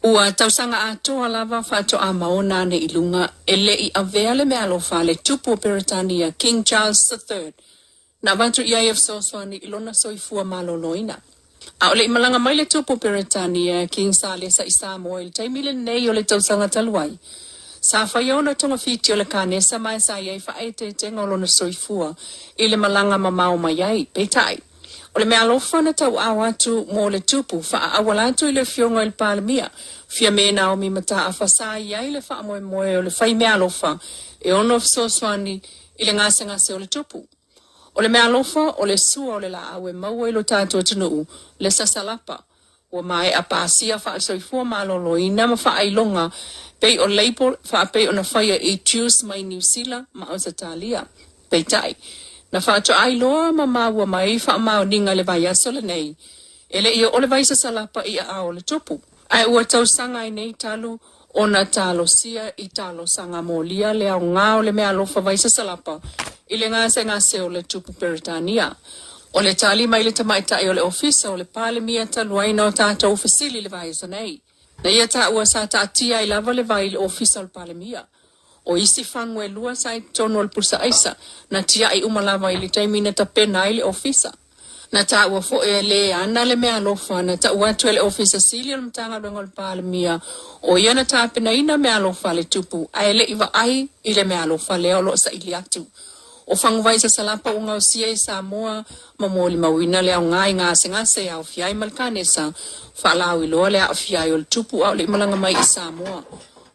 Ua tausanga atoa lava fato a maona ne ilunga ele I aveale me alofa le tupu Peritania King Charles III. Na vantu IAF soswani ilona soifua maloloina. A ole malanga mai le tupu Peritania King Salesa Isamo il taimile nei o le tausanga taluai. Sa whaiona tonga fiti o le kanesa mai sa iai whaete te ngolona soifua ile malanga mamao mai ai, peitai. O le mea alofa na tau awatu mo le tupu wha awalatu I le fionga il palamia. Fia mena o mi mata a whasa iai le wha moe moe o le whai mea alofa e ono soswani I le ngase o le tupu. O le mea alofa o le sua o le la awe maua I lo tātua tunuu le sasalapa. Ua mai a pāsia wha soifua malolo I nama wha ailonga pei o label wha pei o na whaia I Tues mai New Zealand ma o Zatalia. Pei tai. Na whaato ailoa ma maua mai wha mao ninga le vai aso le nei. Ele ia o le vai sasalapa I a o le tupu. Ai ua tau sanga I nei talu o na talo sia I talo sanga molia le au ngā o le mea alofa vai sasalapa. I le ngase o le tupu Peritania. O le tali mai le tamaitai o le ofisa o le pale mia taluaina o tata ofisili le vai aso nei. Na ia ta ua sa ta atia I lava le vai le ofisa o le pale mia. O isi fangu e lua sai tono al pusa aisa, na tia I umalava I le taimina ta pena I le ofisa. Na ta ua fo e le ana le mea alofa, na ta ua tu le ofisa sili o le mtanga luengo le pale mia, o ia na ta pena ina mea alofa le tupu, a ele iwa ai I le mea alofa leo lo sa ili atu. O fangu vai sa salapa unga o sia I Samoa, mamoli mawina le au ngai ngase au fiai malkanesa, fa lau iloa le au fiai o le tupu au le imalanga mai I Samoa.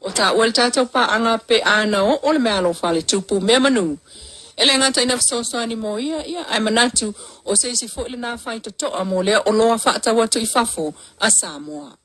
O ta uel tātou pa anga pe ana o le mea alofa le tupu mea manu. Ele ngata ina fsoswani mo ia ai manatu o se si fo le na fai to mo le o loa fa ta watu I fafo a Samoa.